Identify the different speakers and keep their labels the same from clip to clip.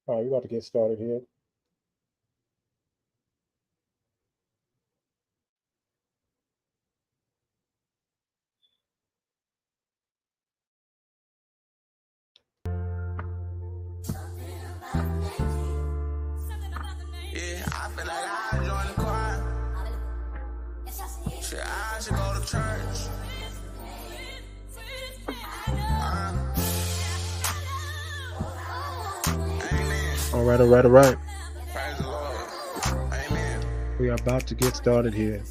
Speaker 1: All right, we're about to get started here.
Speaker 2: Yeah, I feel like I join the choir. Shit, I should go to church. Amen.
Speaker 1: All right.
Speaker 2: Praise the Lord. Amen.
Speaker 1: We are about to get started here.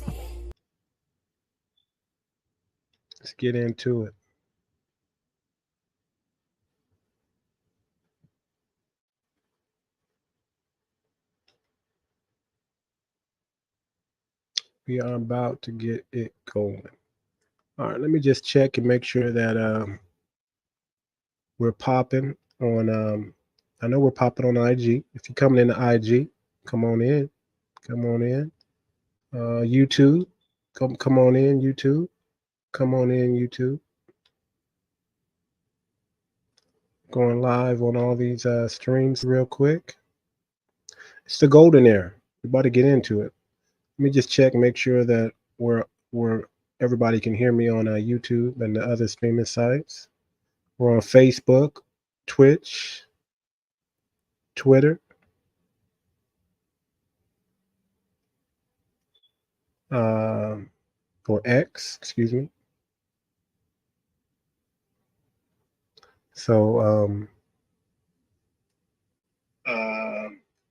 Speaker 1: Let's get into it. We are about to get it going. All right, let me just check and make sure that we're popping on. I know we're popping on IG. If you're coming into IG, come on in. Come on in. YouTube, come on in. YouTube, come on in. YouTube. Going live on all these streams real quick. It's the golden era. We're about to get into it. Let me just check, make sure that we're everybody can hear me on YouTube and the other streaming sites. We're on Facebook, Twitch, Twitter, um, or X, excuse me. So,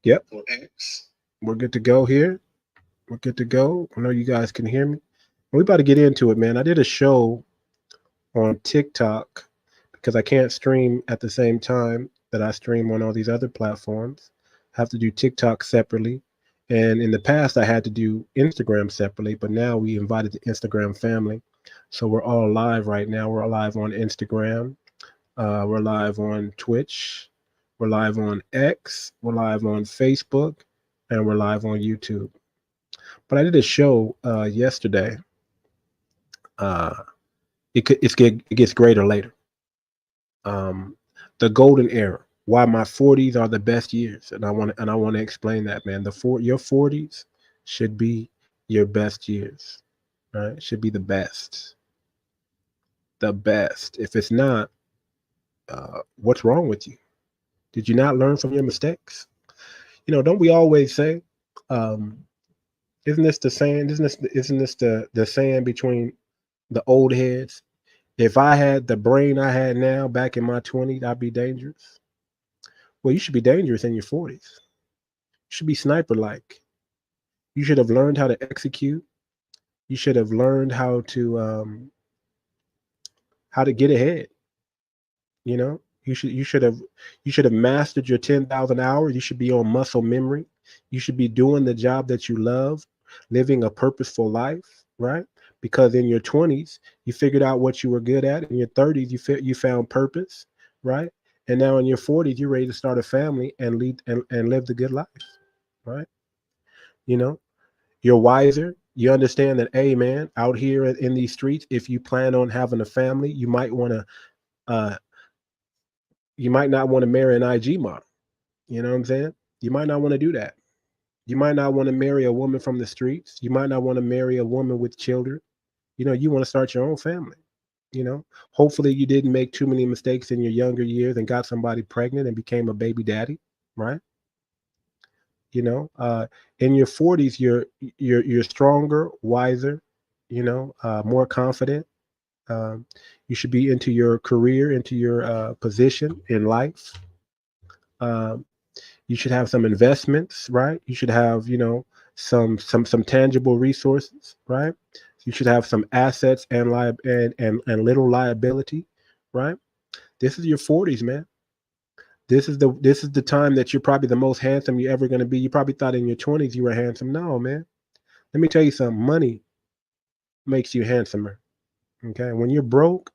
Speaker 1: yep, or X. We're good to go here. We're good to go. I know you guys can hear me. We're about to get into it, man. I did a show on TikTok because I can't stream at the same time that I stream on all these other platforms. I have to do TikTok separately. And in the past, I had to do Instagram separately, but now we invited the Instagram family. So we're all live right now. We're live on Instagram. We're live on Twitch. We're live on X. We're live on Facebook. And we're live on YouTube. But I did a show yesterday. Uh, it gets greater later. Um, the golden era. Why my 40s are the best years, and I want to explain that, man. Your 40s should be your best years, right? Should be the best, the best. If it's not, what's wrong with you? Did you not learn from your mistakes? Don't we always say, um, isn't this the saying? Isn't this the saying between the old heads? If I had the brain I had now back in my 20s, I'd be dangerous. Well, you should be dangerous in your 40s. You should be sniper like. You should have learned how to execute. You should have learned how to get ahead. You should have mastered your 10,000 hours. You should be on muscle memory. You should be doing the job that you love, living a purposeful life, right? Because in your 20s, you figured out what you were good at. In your 30s, you found purpose, right? And now in your 40s, you're ready to start a family and lead and live the good life, right? You know, you're wiser. You understand that, hey, man, out here in these streets, if you plan on having a family, uh, you might not want to marry an IG model. You know what I'm saying? You might not want to do that. You might not want to marry a woman from the streets. You might not want to marry a woman with children. You want to start your own family. Hopefully you didn't make too many mistakes in your younger years and got somebody pregnant and became a baby daddy, right? You know, uh, in your 40s, you're stronger, wiser, more confident. You should be into your career, into your position in life. Um, you should have some investments, right? You should have, some tangible resources, right? You should have some assets and little liability, right? This is your 40s, man. This is the time that you're probably the most handsome you're ever going to be. You probably thought in your 20s you were handsome. No, man. Let me tell you something. Money makes you handsomer. Okay? When you're broke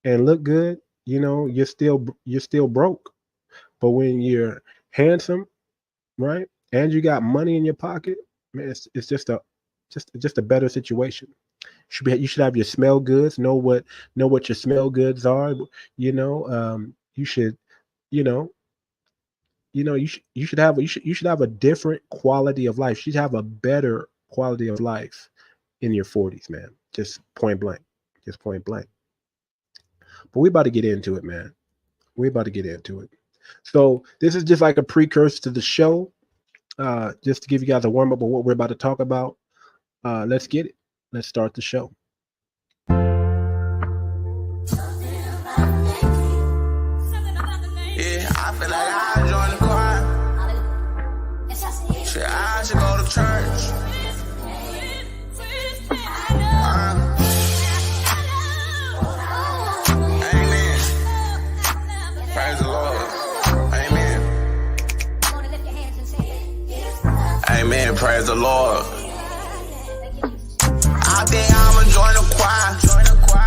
Speaker 1: and look good, you're still broke. But when you're handsome, right? And you got money in your pocket, man, it's just a better situation. You should have your smell goods, know what your smell goods are. You should, you know, you should have a different quality of life. You should have a better quality of life in your 40s, man. Just point blank. Just point blank. But we about to get into it, man. We about to get into it. So this is just like a precursor to the show, just to give you guys a warm up of what we're about to talk about. Let's get it. Let's start the show.
Speaker 2: Yeah, I feel like I join the choir. Shit, I should go to church. Amen. Praise the Lord. Amen. Amen. Praise the Lord. I think I'ma join the choir.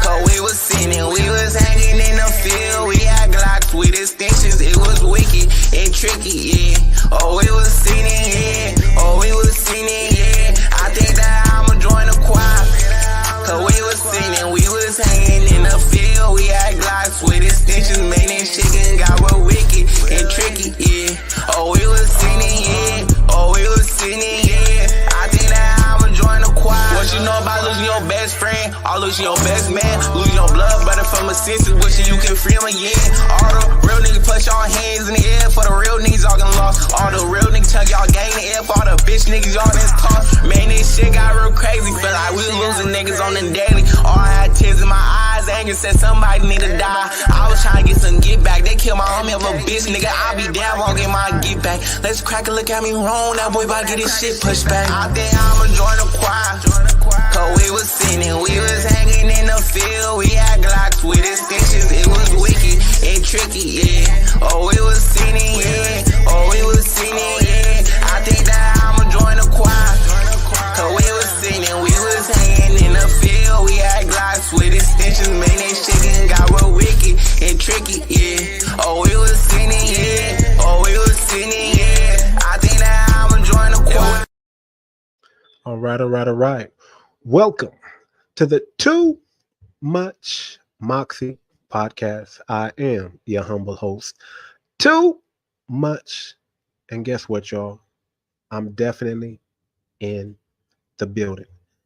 Speaker 2: Cause we was sinning, we was hanging in the field. We had Glocks with extensions, it was wicked and tricky, yeah. Oh, we was sinning, yeah. Oh, we was sinning, yeah. I think that I'ma join the choir. Cause we was sinning, we was hanging in the field. We had Glocks with extensions, man, this chicken got real wicked and tricky, yeah. Oh, we was sinning, yeah. Oh, we was sinning, yeah. I think that I'ma join the choir. What you know about losing your best friend, or losing your best man, losing your blood brother from a senses, wishing you can free him again. All the real niggas put y'all hands in the air for the real niggas y'all can lost. All the real niggas chuck y'all gang in the air for all the bitch niggas y'all done tossed. Man, this shit got real crazy, feel like we losing niggas on the daily. All I had tears in my eyes, anger said somebody need to die. I was trying to get some get back, they killed my homie of a bitch, nigga. I be down, won't get my get back. Let's crack a look at me wrong, that boy about to get his shit pushed back. I think I'ma join the choir. Cause we was sinning, we was hanging in the field. We had Glocks with extensions, it was wicked and tricky, yeah. Oh, we was sinning, yeah. Oh, we was sinning, yeah. I think that I'ma join the choir. Cause we was sinning, we was hanging in the field. We had Glocks with extensions, man, this chicken got real wicked and tricky, yeah. Oh, we was sinning, yeah. Oh, we was sinning, yeah. I think that I'ma join the choir.
Speaker 1: All right. Welcome to the Too Much Moxie podcast. I am your humble host, Too Much. And guess what, y'all? I'm definitely in the building.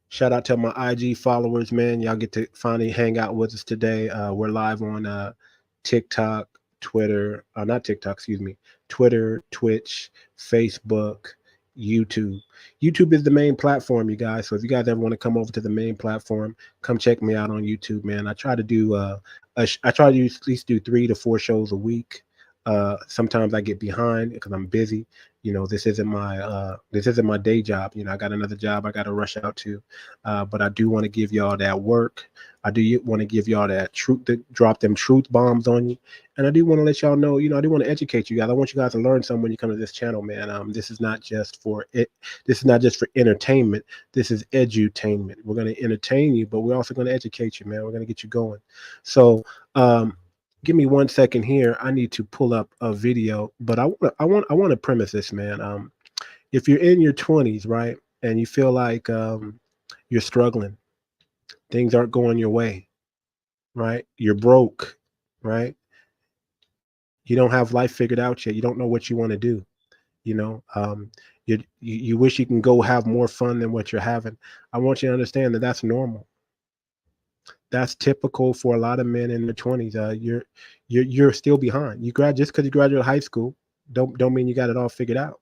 Speaker 1: Shout out to my IG followers, man. Y'all get to finally hang out with us today. We're live on TikTok, Twitter, not TikTok, excuse me, Twitter, Twitch, Facebook, YouTube. YouTube is the main platform, you guys. So if you guys ever want to come over to the main platform, come check me out on YouTube, man. I try to do at least do 3 to 4 shows a week. Sometimes I get behind because I'm busy. This isn't my day job. I got another job I got to rush out to. But I do want to give y'all that work. I do want to give y'all that truth, to drop them truth bombs on you. And I do want to let y'all know, I do want to educate you guys. I want you guys to learn something when you come to this channel, man. This is not just for it. This is not just for entertainment. This is edutainment. We're going to entertain you, but we're also going to educate you, man. We're going to get you going. So, give me 1 second here. I need to pull up a video, but I want to premise this, man. If you're in your 20s, right, and you feel like you're struggling, things aren't going your way, right? You're broke, right? You don't have life figured out yet. You don't know what you want to do. You wish you can go have more fun than what you're having. I want you to understand that that's normal. That's typical for a lot of men in their 20s. You're still behind. Just because you graduated high school, don't mean you got it all figured out.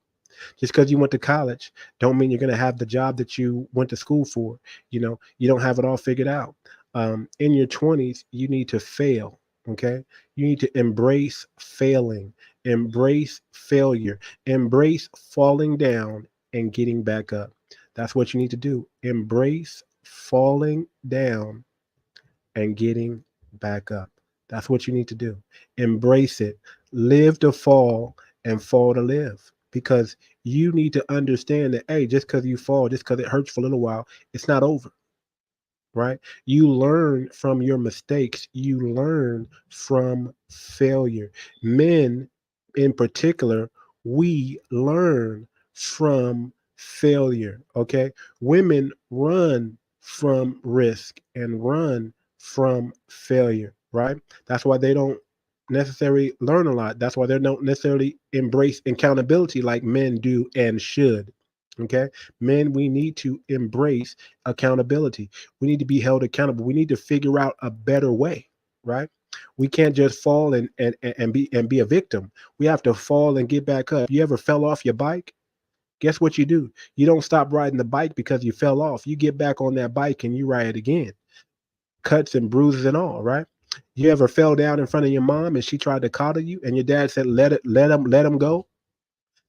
Speaker 1: Just because you went to college, don't mean you're going to have the job that you went to school for. You don't have it all figured out. In your 20s, you need to fail. Okay, you need to embrace failing, embrace failure, embrace falling down and getting back up. That's what you need to do. Embrace falling down and getting back up. That's what you need to do. Embrace it. Live to fall and fall to live. Because you need to understand that, hey, just because you fall, just because it hurts for a little while, it's not over. Right? You learn from your mistakes. You learn from failure. Men in particular, we learn from failure. Okay? Women run from risk and run from failure, right? That's why they don't necessarily learn a lot. That's why they don't necessarily embrace accountability like men do and should. Okay. Men, we need to embrace accountability. We need to be held accountable. We need to figure out a better way, right? We can't just fall and be a victim. We have to fall and get back up. You ever fell off your bike? Guess what you do? You don't stop riding the bike because you fell off. You get back on that bike and you ride it again. Cuts and bruises and all, right? You ever fell down in front of your mom and she tried to coddle you and your dad said, let him go?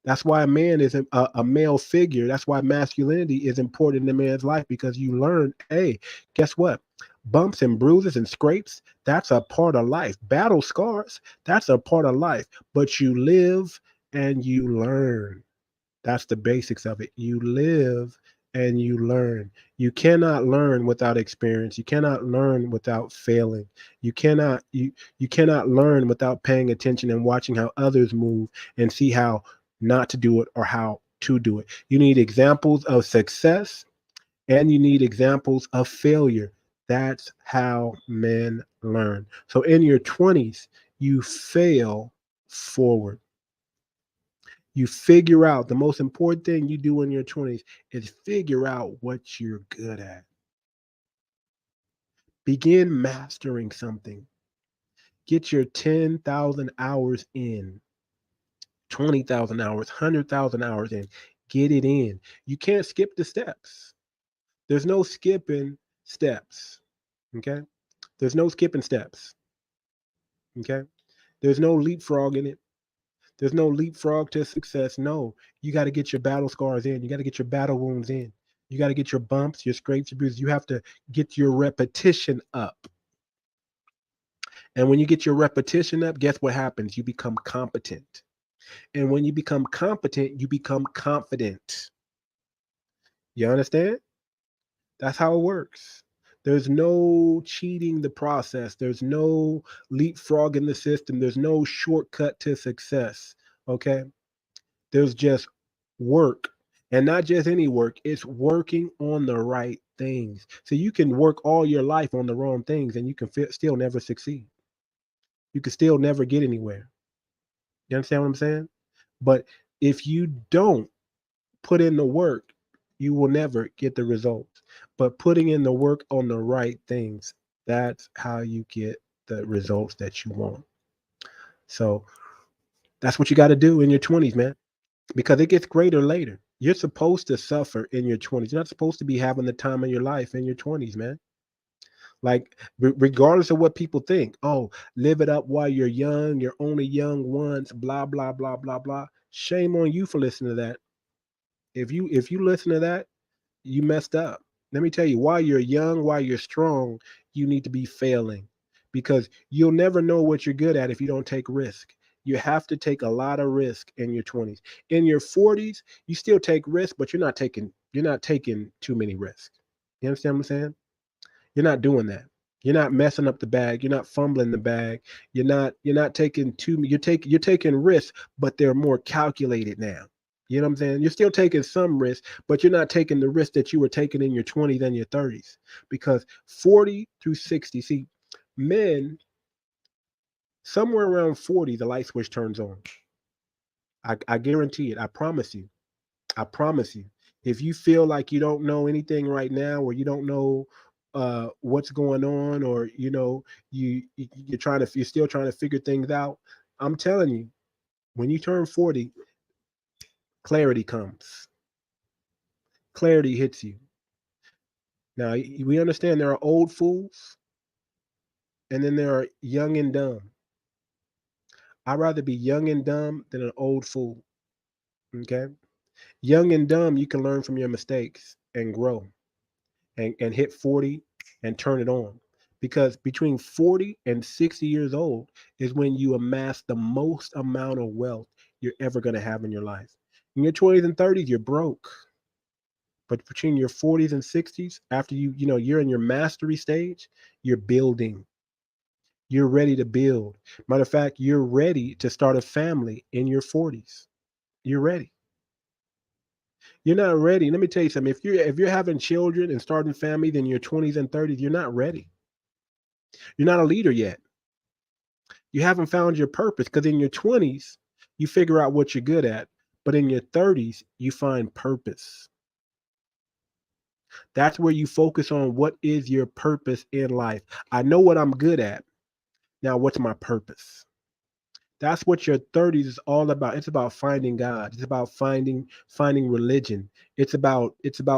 Speaker 1: That's why a man is a male figure. That's why masculinity is important in a man's life, because you learn, hey, guess what? Bumps and bruises and scrapes, that's a part of life. Battle scars, that's a part of life. But you live and you learn. That's the basics of it. You live and you learn. You cannot learn without experience. You cannot learn without failing. You cannot learn without paying attention and watching how others move and see how not to do it or how to do it. You need examples of success and you need examples of failure. That's how men learn. So in your 20s, you fail forward. You figure out, the most important thing you do in your 20s is figure out what you're good at. Begin mastering something. Get your 10,000 hours in, 20,000 hours, 100,000 hours in. Get it in. You can't skip the steps. There's no skipping steps. Okay? There's no skipping steps. Okay? There's no leapfrog in it. There's no leapfrog to success. No, you got to get your battle scars in. You got to get your battle wounds in. You got to get your bumps, your scrapes, your bruises. You have to get your repetition up. And when you get your repetition up, guess what happens? You become competent. And when you become competent, you become confident. You understand? That's how it works. There's no cheating the process. There's no leapfrog in the system. There's no shortcut to success. Okay? There's just work. And not just any work, it's working on the right things. So you can work all your life on the wrong things and you can still never succeed. You can still never get anywhere. You understand what I'm saying? But if you don't put in the work, you will never get the results. But putting in the work on the right things, that's how you get the results that you want. So that's what you got to do in your 20s, man, because it gets greater later. You're supposed to suffer in your 20s. You're not supposed to be having the time of your life in your 20s, man. Like, regardless of what people think, oh, live it up while you're young. You're only young once, blah, blah, blah, blah, blah. Shame on you for listening to that. If you listen to that, you messed up. Let me tell you, while you're young, while you're strong, you need to be failing, because you'll never know what you're good at if you don't take risk. You have to take a lot of risk in your 20s. In your 40s, you still take risk, but you're not taking too many risks. You understand what I'm saying? You're not doing that. You're not messing up the bag. You're not fumbling the bag. You're not taking you're taking risks, but they're more calculated now. You know what I'm saying? You're still taking some risks, but you're not taking the risk that you were taking in your 20s and your 30s. Because 40 through 60, see, men, somewhere around 40, the light switch turns on. I guarantee it. I promise you. I promise you. If you feel like you don't know anything right now, or you don't know what's going on, or you're still trying to figure things out, I'm telling you, when you turn 40, clarity comes. Clarity hits you. Now, we understand there are old fools and then there are young and dumb. I'd rather be young and dumb than an old fool. Okay? Young and dumb, you can learn from your mistakes and grow and hit 40 and turn it on. Because between 40 and 60 years old is when you amass the most amount of wealth you're ever going to have in your life. In your 20s and 30s, you're broke. But between your 40s and 60s, after you're in your mastery stage, you're building. You're ready to build. Matter of fact, you're ready to start a family in your 40s. You're ready. You're not ready. Let me tell you something. If you're having children and starting families in your 20s and 30s, you're not ready. You're not a leader yet. You haven't found your purpose, because in your 20s, you figure out what you're good at. But in your 30s, you find purpose. That's where you focus on what is your purpose in life. I know what I'm good at. Now, what's my purpose? That's what your 30s is all about. It's about finding God. It's about finding religion. It's about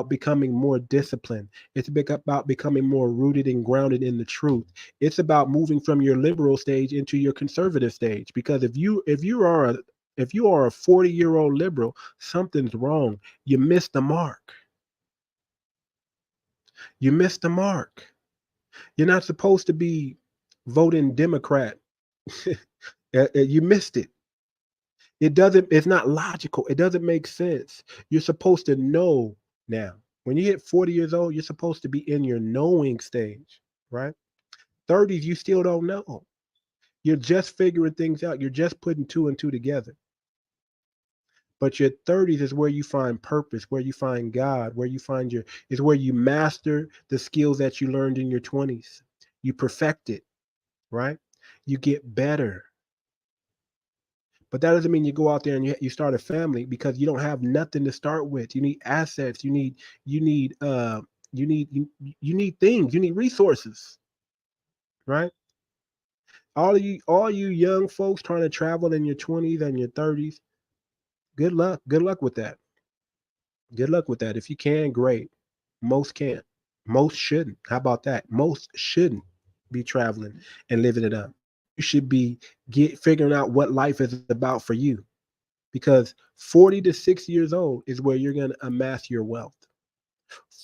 Speaker 1: becoming more disciplined. It's about becoming more rooted and grounded in the truth. It's about moving from your liberal stage into your conservative stage. Because if you are a 40-year-old liberal, something's wrong. You missed the mark. You missed the mark. You're not supposed to be voting Democrat. You missed it. It's not logical. It doesn't make sense. You're supposed to know now. When you hit 40 years old, you're supposed to be in your knowing stage, right? 30s, you still don't know. You're just figuring things out. You're just putting two and two together. But your 30s is where you find purpose, where you find God, is where you master the skills that you learned in your 20s. You perfect it, right? You get better. But that doesn't mean you go out there and you start a family, because you don't have nothing to start with. You need assets. You need things. You need resources, right? All you young folks trying to travel in your 20s and your 30s, good luck. Good luck with that. Good luck with that. If you can, great. Most can't. Most shouldn't. How about that? Most shouldn't be traveling and living it up. You should be figuring out what life is about for you, because 40 to 60 years old is where you're going to amass your wealth.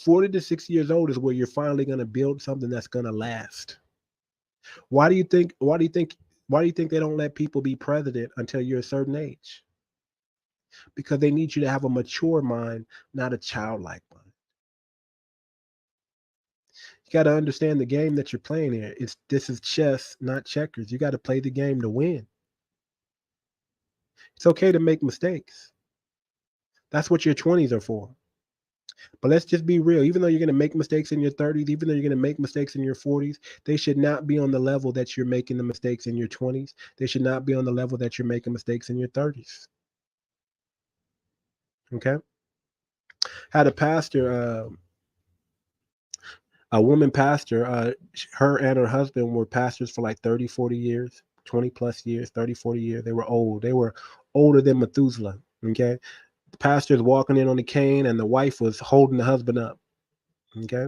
Speaker 1: 40 to 60 years old is where you're finally going to build something that's going to last. Why do you think they don't let people be president until you're a certain age? Because they need you to have a mature mind, not a childlike mind. You got to understand the game that you're playing here. This is chess, not checkers. You got to play the game to win. It's okay to make mistakes. That's what your 20s are for. But let's just be real. Even though you're going to make mistakes in your 30s, even though you're going to make mistakes in your 40s, they should not be on the level that you're making the mistakes in your 20s. They should not be on the level that you're making mistakes in your 30s. Okay? Had a pastor, a woman pastor, her and her husband were pastors for like 30, 40 years, 20 plus years, 30, 40 years. They were old. They were older than Methuselah. Okay? The pastor's walking in on the cane, and the wife was holding the husband up. Okay?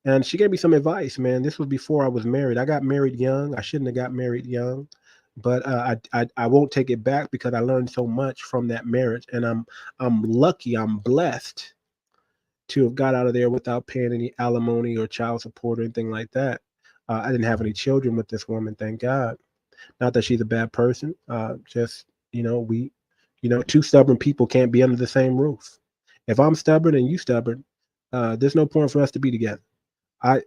Speaker 1: And she gave me some advice, man. This was before I was married. I got married young. I shouldn't have got married young, but I won't take it back, because I learned so much from that marriage, and I'm lucky, I'm blessed to have got out of there without paying any alimony or child support or anything like that. I didn't have any children with this woman, thank God. Not that she's a bad person. Just two stubborn people can't be under the same roof. If I'm stubborn and you stubborn, there's no point for us to be together.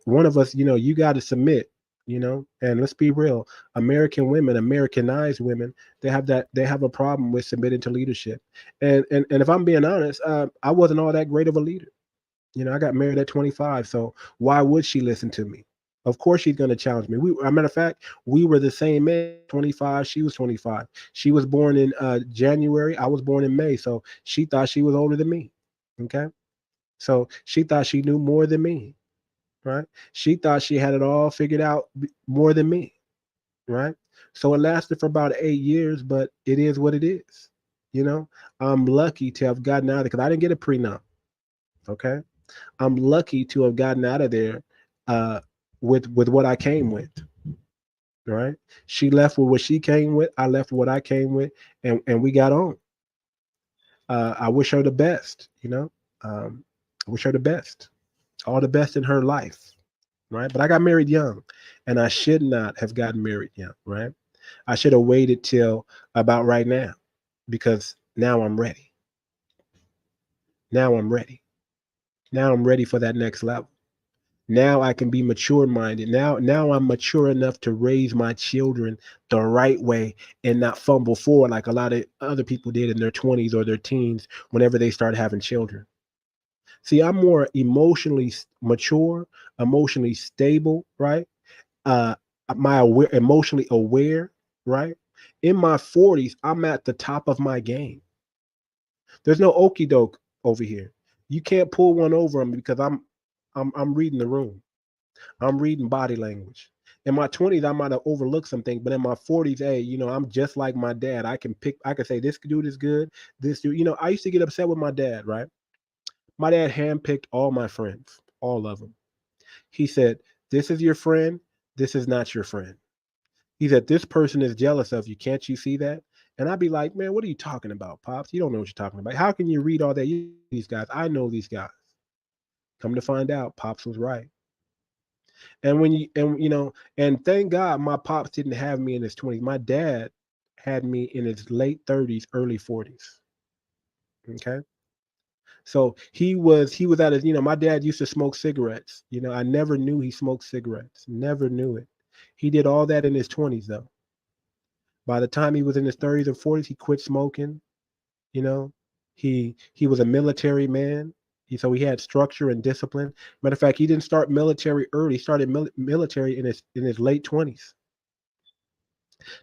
Speaker 1: One of us, you got to submit, and let's be real. American women, Americanized women, they have a problem with submitting to leadership. And if I'm being honest, I wasn't all that great of a leader. I got married at 25, so why would she listen to me? Of course she's going to challenge me. As a matter of fact, we were the same age, 25. She was 25. She was born in January. I was born in May, so she thought she was older than me. Okay, so she thought she knew more than me. Right? She thought she had it all figured out more than me. Right? So it lasted for about 8 years, but it is what it is. I'm lucky to have gotten out of it, because I didn't get a prenup. Okay, I'm lucky to have gotten out of there with what I came with. Right? She left with what she came with. I left with what I came with, and we got on. I wish her the best. I wish her the best. All the best in her life, right? But I got married young, and I should not have gotten married young, right? I should have waited till about right now, because now I'm ready. Now I'm ready. Now I'm ready for that next level. Now I can be mature-minded. Now I'm mature enough to raise my children the right way and not fumble forward like a lot of other people did in their 20s or their teens whenever they start having children. See, I'm more emotionally mature, emotionally stable, right? emotionally aware, right? In my 40s, I'm at the top of my game. There's no okey doke over here. You can't pull one over on me because I'm reading the room. I'm reading body language. In my 20s, I might have overlooked something, but in my 40s, hey, I'm just like my dad. I can say this dude is good. This dude, I used to get upset with my dad, right? My dad handpicked all my friends, all of them. He said, "This is your friend. This is not your friend." He said, "This person is jealous of you. Can't you see that?" And I'd be like, "Man, what are you talking about, Pops? You don't know what you're talking about. How can you read all that? These guys, I know these guys." Come to find out, Pops was right. And when and thank God my Pops didn't have me in his 20s. My dad had me in his late 30s, early 40s. Okay. So he was at his, my dad used to smoke cigarettes. I never knew he smoked cigarettes. Never knew it. He did all that in his 20s though. By the time he was in his 30s and 40s, he quit smoking. You know, he was a military man. So he had structure and discipline. Matter of fact, he didn't start military early. He started military in his late 20s.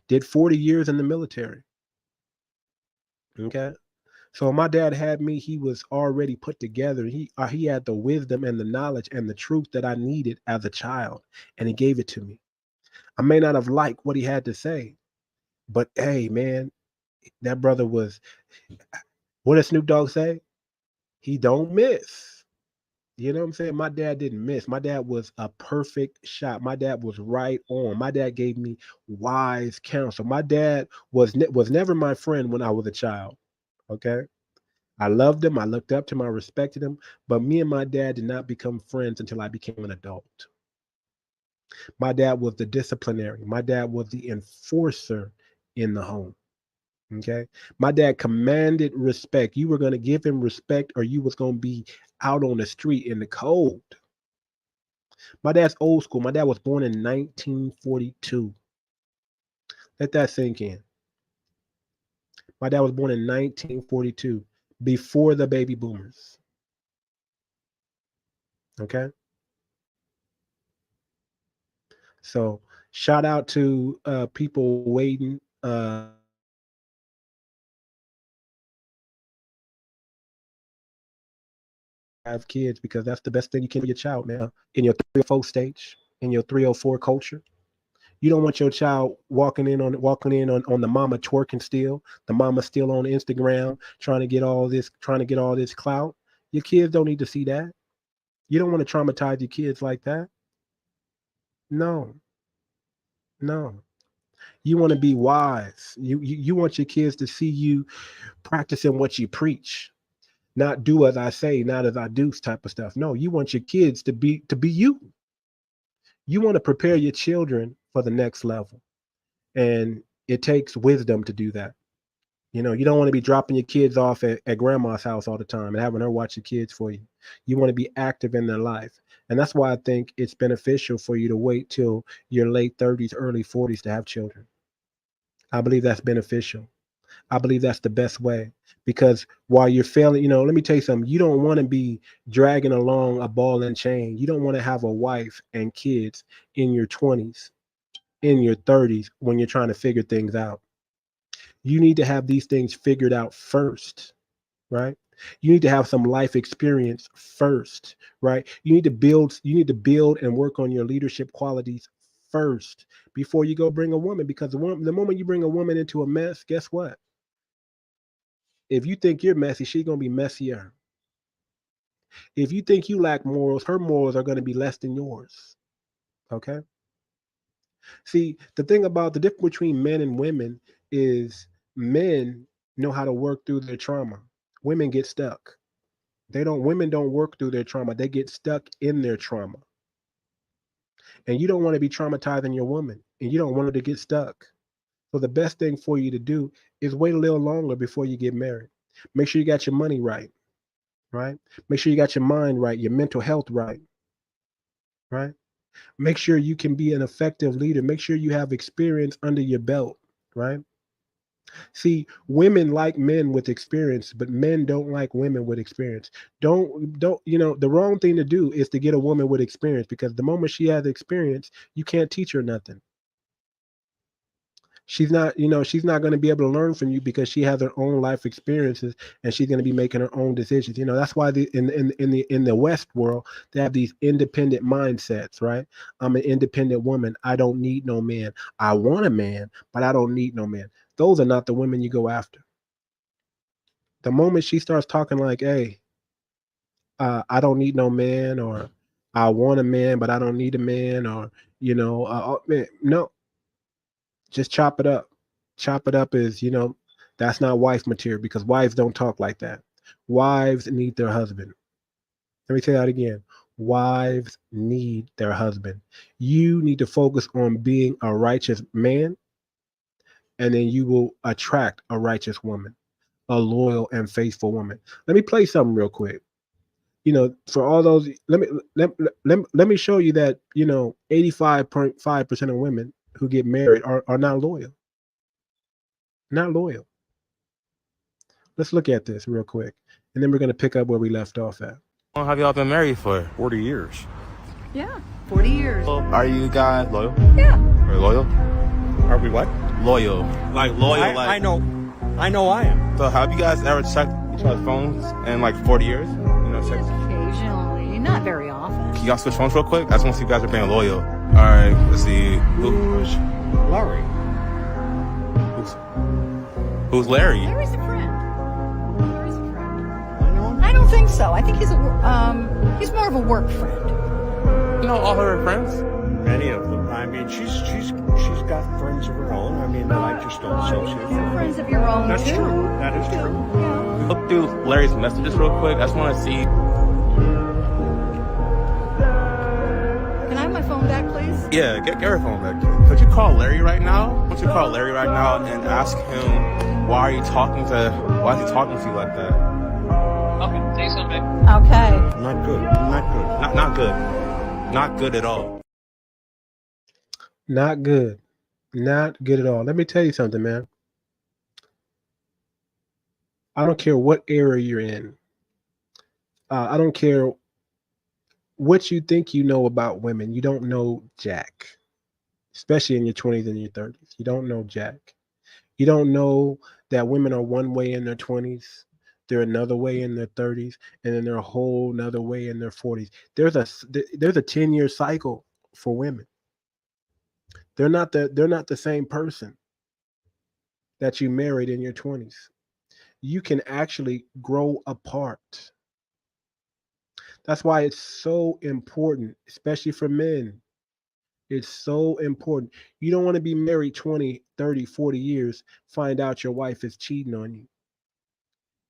Speaker 1: Did 40 years in the military. Okay. So my dad had me. He was already put together. He had the wisdom and the knowledge and the truth that I needed as a child, and he gave it to me. I may not have liked what he had to say, but hey, man, that brother was. What does Snoop Dogg say? He don't miss. You know what I'm saying? My dad didn't miss. My dad was a perfect shot. My dad was right on. My dad gave me wise counsel. My dad was never my friend when I was a child. Okay. I loved him. I looked up to him. I respected him. But me and my dad did not become friends until I became an adult. My dad was the disciplinary. My dad was the enforcer in the home. Okay. My dad commanded respect. You were going to give him respect or you was going to be out on the street in the cold. My dad's old school. My dad was born in 1942. Let that sink in. My dad was born in 1942, before the baby boomers. Okay. So shout out to people waiting. Have kids because that's the best thing you can do for your child, man. In your 304 stage, in your 304 culture, you don't want your child walking in on the mama twerking still, the mama still on Instagram trying to get all this clout. Your kids don't need to see that. You don't want to traumatize your kids like that. No, no. You want to be wise. You want your kids to see you practicing what you preach, not do as I say, not as I do type of stuff. No, you want your kids to be you. You want to prepare your children for the next level. And it takes wisdom to do that. You don't want to be dropping your kids off at grandma's house all the time and having her watch your kids for you. You want to be active in their life. And that's why I think it's beneficial for you to wait till your late 30s, early 40s to have children. I believe that's beneficial. I believe that's the best way because while you're failing, let me tell you something. You don't want to be dragging along a ball and chain. You don't want to have a wife and kids in your 20s, in your 30s when you're trying to figure things out. You need to have these things figured out first, right? You need to have some life experience first, right? You need to build and work on your leadership qualities first before you go bring a woman because the moment you bring a woman into a mess, guess what? If you think you're messy, she's going to be messier. If you think you lack morals, her morals are going to be less than yours. Okay? See, the difference between men and women is men know how to work through their trauma. Women get stuck. Women don't work through their trauma. They get stuck in their trauma. And you don't want to be traumatizing your woman and you don't want her to get stuck. So the best thing for you to do is wait a little longer before you get married. Make sure you got your money right, right? Make sure you got your mind right, your mental health right, right? Make sure you can be an effective leader. Make sure you have experience under your belt, right? See, women like men with experience, but men don't like women with experience. Don't, the wrong thing to do is to get a woman with experience because the moment she has experience, you can't teach her nothing. She's not, she's not going to be able to learn from you because she has her own life experiences and she's going to be making her own decisions. That's why in the West world they have these independent mindsets, right? I'm an independent woman. I don't need no man. I want a man, but I don't need no man. Those are not the women you go after. The moment she starts talking like, hey, I don't need no man, or I want a man, but I don't need a man, or man, no, just chop it up. Chop it up is, that's not wife material because wives don't talk like that. Wives need their husband. Let me say that again. Wives need their husband. You need to focus on being a righteous man, and then you will attract a righteous woman, a loyal and faithful woman. Let me play something real quick. For all those, let me show you that 85.5% of women who get married are not loyal. Not loyal. Let's look at this real quick, and then we're going to pick up where we left off at.
Speaker 3: How long have y'all been married for?
Speaker 4: 40 years.
Speaker 5: Yeah, 40 years.
Speaker 3: Are you guys loyal?
Speaker 5: Yeah.
Speaker 3: Or loyal?
Speaker 4: Are we what?
Speaker 3: Loyal. Like loyal.
Speaker 4: I know I am.
Speaker 3: So have you guys ever checked each other's phones in like 40 years? Check.
Speaker 5: Occasionally, not very often.
Speaker 3: Can y'all switch phones real quick? I just want to see if you guys are being loyal. All right, let's see.
Speaker 4: Who's Larry?
Speaker 3: Who's Larry?
Speaker 5: Larry's a friend. Larry's a friend.
Speaker 4: I know him.
Speaker 5: I don't think so. I think he's more of a work friend.
Speaker 3: You know all her friends?
Speaker 4: Many of them. I mean, she's got friends of her own. I mean, that I just don't associate with.
Speaker 5: You're friends of your own.
Speaker 4: That's
Speaker 5: too.
Speaker 4: true. That is true.
Speaker 5: Yeah.
Speaker 3: Look through Larry's messages real quick. I just want to see.
Speaker 5: Can I have my phone back, please?
Speaker 3: Yeah, get her phone back. Could you call Larry right now? Why don't you call Larry right now and ask him why is he talking to you like that?
Speaker 6: Okay, say something.
Speaker 5: Okay.
Speaker 4: Not good. Not good.
Speaker 3: Not good. Not good at all.
Speaker 1: Not good. Not good at all. Let me tell you something, man. I don't care what era you're in. I don't care what you think you know about women. You don't know jack, especially in your 20s and your 30s. You don't know jack. You don't know that women are one way in their 20s, they're another way in their 30s, and then they're a whole another way in their 40s. There's a 10-year cycle for women. They're not the same person that you married in your 20s. You can actually grow apart. That's why it's so important, especially for men. It's so important. You don't want to be married 20, 30, 40 years, find out your wife is cheating on you,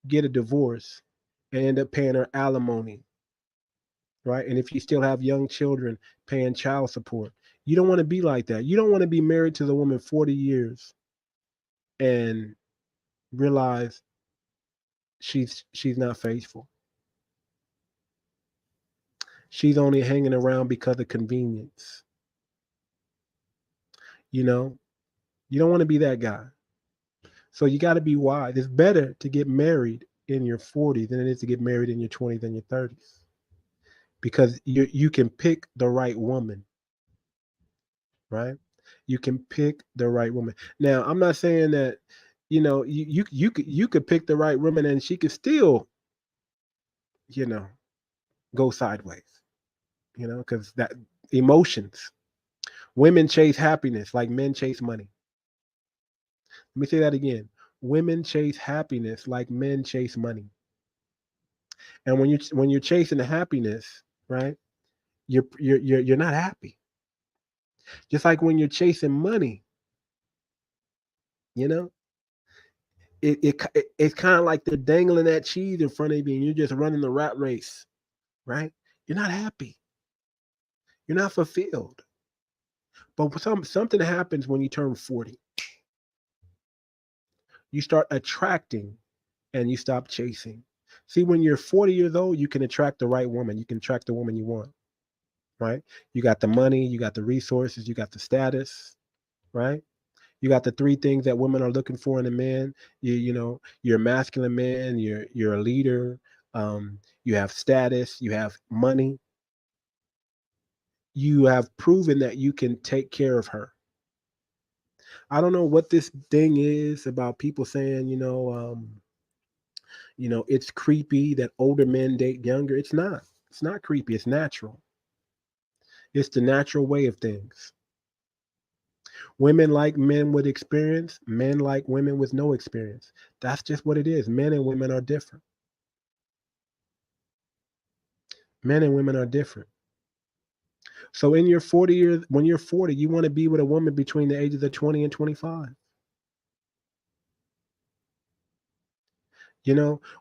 Speaker 1: get a divorce, and end up paying her alimony, right? And if you still have young children, paying child support. You don't want to be like that. You don't want to be married to the woman 40 years and realize she's not faithful. She's only hanging around because of convenience. You don't want to be that guy. So you got to be wise. It's better to get married in your 40s than it is to get married in your 20s and your 30s, because you can pick the right woman, right? You can pick the right woman. Now, I'm not saying that you could pick the right woman and she could still go sideways, because that emotions. Women chase happiness like men chase money. Let me say that again. Women chase happiness like men chase money. And when you're chasing the happiness, right, you're not happy. Just like when you're chasing money, it's kind of like they're dangling that cheese in front of you and you're just running the rat race, right? You're not happy. You're not fulfilled. But something happens when you turn 40. You start attracting and you stop chasing. See, when you're 40 years old, you can attract the right woman. You can attract the woman you want, right? You got the money, you got the resources, you got the status, right? You got the three things that women are looking for in a man. You're a masculine man, you're a leader, you have status, you have money. You have proven that you can take care of her. I don't know what this thing is about people saying, it's creepy that older men date younger. It's not. It's not creepy. It's natural. It's the natural way of things. Women like men with experience. Men like women with no experience. That's just what it is. Men and women are different. Men and women are different. So in your 40 years, when you're 40, you want to be with a woman between the ages of 20 and 25.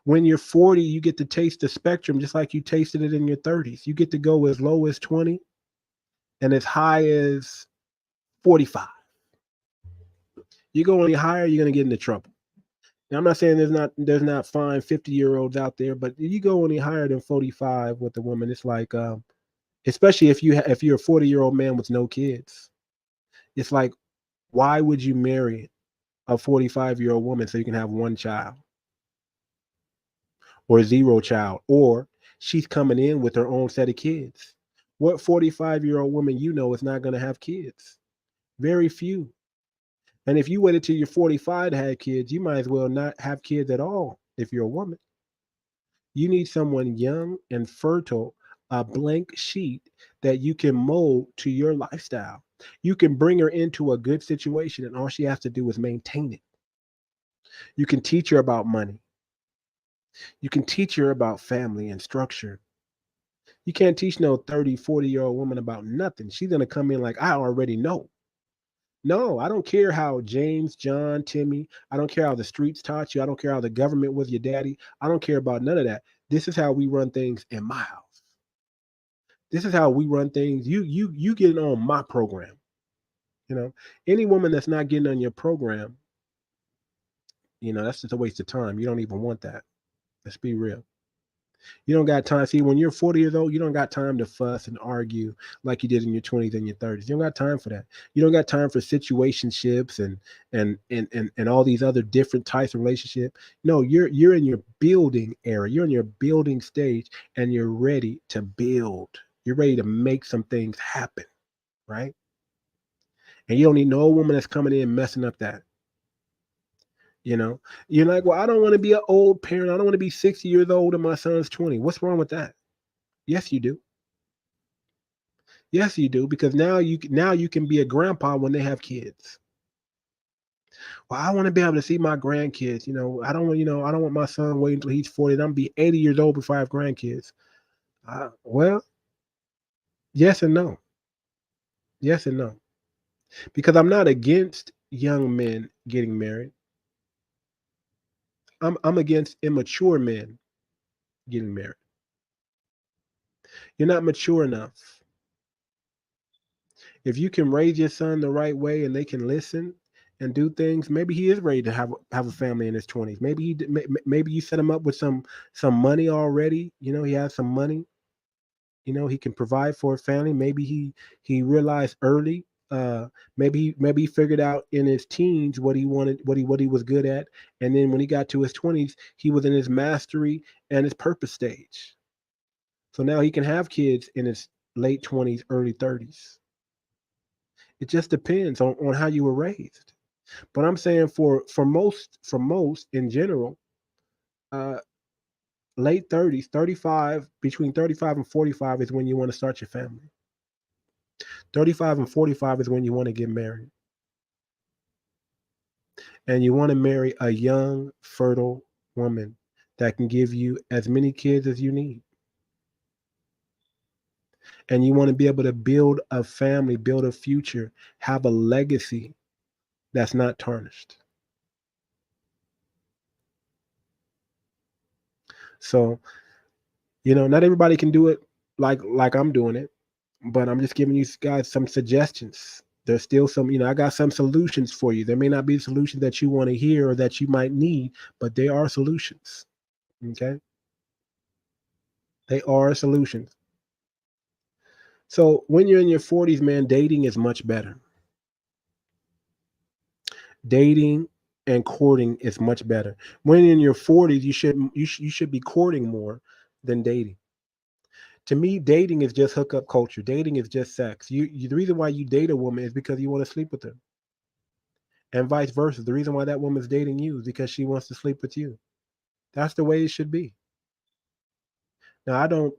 Speaker 1: When you're 40, you get to taste the spectrum just like you tasted it in your 30s. You get to go as low as 20 and as high as 45. You go any higher, you're going to get into trouble. Now, I'm not saying there's not fine 50-year-olds out there, but you go any higher than 45 with a woman, it's like, especially if you're a 40-year-old man with no kids, it's like, why would you marry a 45-year-old woman so you can have one child or zero child, or she's coming in with her own set of kids? What 45-year-old woman is not going to have kids? Very few. And if you waited till you're 45 to have kids, you might as well not have kids at all if you're a woman. You need someone young and fertile, a blank sheet that you can mold to your lifestyle. You can bring her into a good situation, and all she has to do is maintain it. You can teach her about money. You can teach her about family and structure. You can't teach no 30, 40-year-old woman about nothing. She's going to come in like, I already know. No, I don't care how James, John, Timmy, I don't care how the streets taught you. I don't care how the government was your daddy. I don't care about none of that. This is how we run things in my house. This is how we run things. You get on my program. Any woman that's not getting on your program, that's just a waste of time. You don't even want that. Let's be real. You don't got time. See, when you're 40 years old, you don't got time to fuss and argue like you did in your 20s and your 30s. You don't got time for that. You don't got time for situationships and all these other different types of relationship. No, you're in your building era. You're in your building stage, and you're ready to build. You're ready to make some things happen, right? And you don't need no woman that's coming in messing up that. You're like, well, I don't want to be an old parent. I don't want to be 60 years old and my son's 20. What's wrong with that? Yes, you do. Yes, you do. Because now you can be a grandpa when they have kids. Well, I want to be able to see my grandkids. I don't want my son waiting until he's 40 and I'm be 80 years old before I have grandkids. Well, yes and no. Yes and no. Because I'm not against young men getting married. I'm against immature men getting married. You're not mature enough. If you can raise your son the right way and they can listen and do things, maybe he is ready to have a family in his 20s. Maybe you set him up with some money already. He has some money. He can provide for a family. Maybe he realized early. Maybe he figured out in his teens what he wanted, what he was good at, and then when he got to his 20s, he was in his mastery and his purpose stage. So now he can have kids in his late 20s, early 30s. It just depends on how you were raised. But I'm saying for most in general, late 30s, 35, between 35 and 45 is when you want to start your family. 35 and 45 is when you want to get married. And you want to marry a young, fertile woman that can give you as many kids as you need. And you want to be able to build a family, build a future, have a legacy that's not tarnished. So, not everybody can do it like I'm doing it, but I'm just giving you guys some suggestions. There's still some, I got some solutions for you. There may not be solutions that you want to hear or that you might need, but they are solutions. Okay? They are solutions. So when you're in your 40s, man, dating is much better. Dating and courting is much better. When in your 40s, you should be courting more than dating. To me, dating is just hookup culture. Dating is just sex. The reason why you date a woman is because you want to sleep with her. and vice versa. The reason why that woman's dating you is because she wants to sleep with you. That's the way it should be. Now, I don't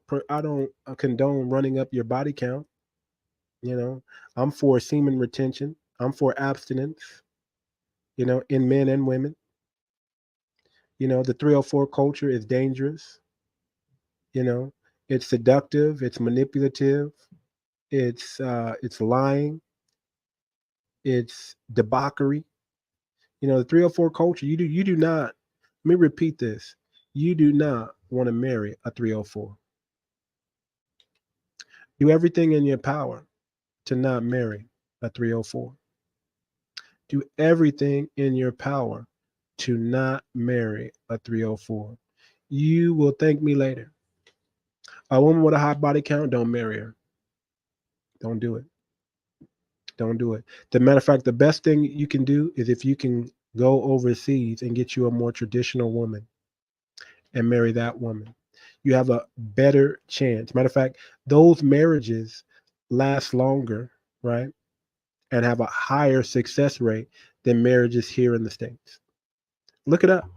Speaker 1: condone running up your body count. You know, I'm for semen retention. I'm for abstinence. You know, in men and women. You know, the 304 culture is dangerous. You know, it's seductive. It's manipulative. It's lying. It's debauchery. You know, the 304 culture. You do not. Let me repeat this. You do not want to marry a 304. Do everything in your power to not marry a 304. Do everything in your power to not marry a 304. You will thank me later. A woman with a high body count, don't marry her. Don't do it. Don't do it. The matter of fact, the best thing you can do is if you can go overseas and get you a more traditional woman and marry that woman. You have a better chance. Matter of fact, those marriages last longer, right? And have a higher success rate than marriages here in the States. Look it up.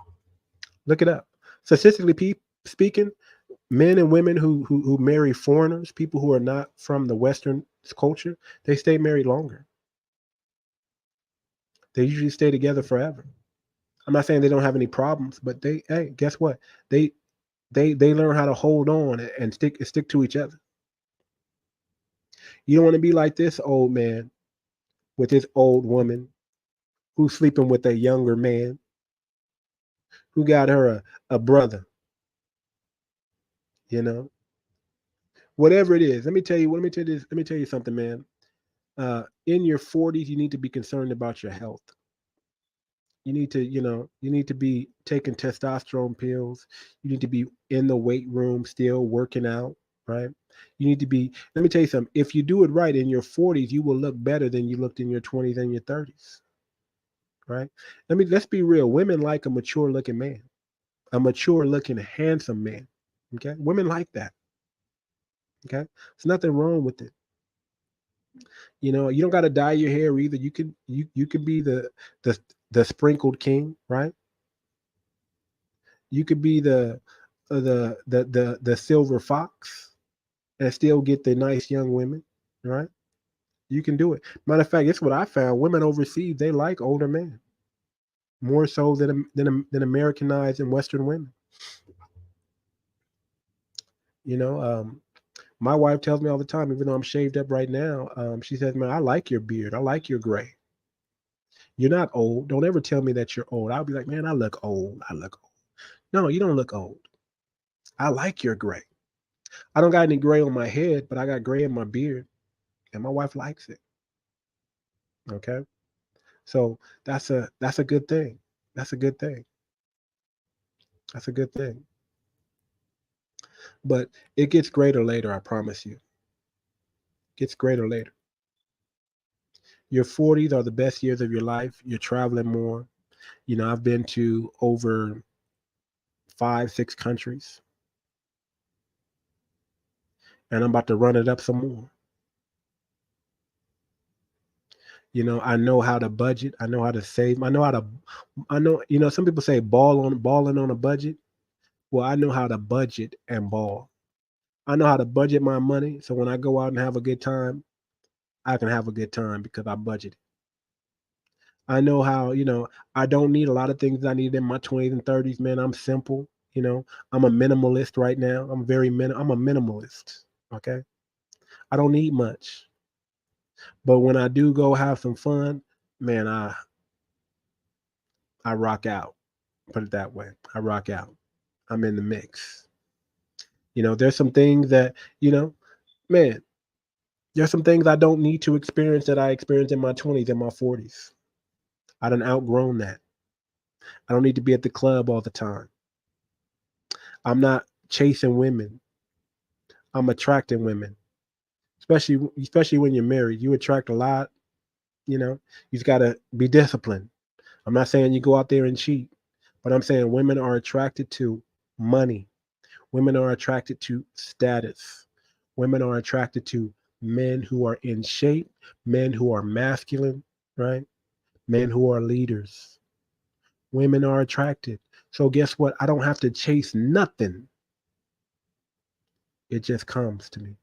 Speaker 1: Look it up. Statistically speaking, men and women who marry foreigners, people who are not from the Western culture, they stay married longer. They usually stay together forever. I'm not saying they don't have any problems, but hey, guess what? They learn how to hold on and stick to each other. You don't want to be like this old man with this old woman who's sleeping with a younger man who got her a brother. You know, whatever it is. Let me tell you something, man. In your 40s, you need to be concerned about your health. You need to be taking testosterone pills. You need to be in the weight room still working out, right? You need to be, let me tell you something. If you do it right in your 40s, you will look better than you looked in your 20s and your 30s, right? Let's be real. Women like a mature looking man, a mature looking, handsome man. Okay. Women like that. Okay. There's nothing wrong with it. You know, you don't got to dye your hair either. You could be the sprinkled king, right? You could be the silver fox and still get the nice young women, right? You can do it. Matter of fact, it's what I found. Women overseas, they like older men more so than Americanized and Western women. You know, my wife tells me all the time, even though I'm shaved up right now, she says, "Man, I like your beard. I like your gray. You're not old. Don't ever tell me that you're old." I'll be like, "Man, I look old. I look old." No, you don't look old. I like your gray. I don't got any gray on my head, but I got gray in my beard, and my wife likes it. Okay, so that's a good thing. That's a good thing. That's a good thing. But it gets greater later. I promise you. It gets greater later. Your 40s are the best years of your life. You're traveling more. You know, I've been to over 5, 6 countries, and I'm about to run it up some more. You know, I know how to budget. I know how to save. I know, you know, some people say balling on a budget. Well, I know how to budget and ball. I know how to budget my money. So when I go out and have a good time, I can have a good time because I budget. I know how, you know, I don't need a lot of things I needed in my 20s and 30s, man. I'm simple, you know. I'm a minimalist right now. I'm a minimalist, okay? I don't need much. But when I do go have some fun, man, I rock out. Put it that way. I rock out. I'm in the mix. You know, there's some things that, you know, man, there's some things I don't need to experience that I experienced in my 20s and my 40s. I done outgrown that. I don't need to be at the club all the time. I'm not chasing women. I'm attracting women. Especially when you're married. You attract a lot, you know. You just gotta be disciplined. I'm not saying you go out there and cheat, but I'm saying women are attracted to money. Women are attracted to status. Women are attracted to men who are in shape, men who are masculine, right? men who are leaders. Women are attracted. So guess what? I don't have to chase nothing. It just comes to me.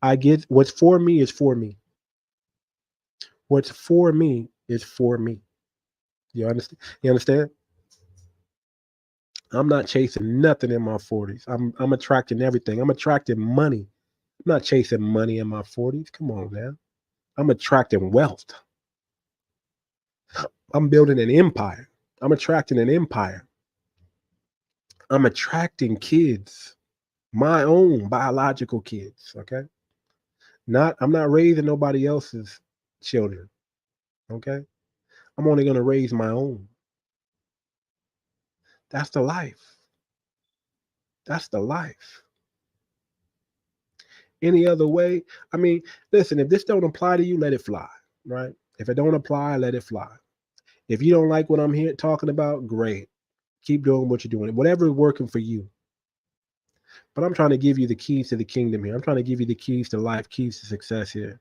Speaker 1: I get what's for me is for me. What's for me is for me. You understand? You understand? I'm not chasing nothing in my 40s. I'm attracting everything. I'm attracting money. I'm not chasing money in my 40s. Come on, man. I'm attracting wealth. I'm building an empire. I'm attracting an empire. I'm attracting kids, my own biological kids. Okay. I'm not raising nobody else's children. Okay. I'm only going to raise my own. That's the life. That's the life. Any other way? I mean, listen, if this don't apply to you, let it fly, right? If it don't apply, let it fly. If you don't like what I'm here talking about, great. Keep doing what you're doing. Whatever is working for you. But I'm trying to give you the keys to the kingdom here. I'm trying to give you the keys to life, keys to success here.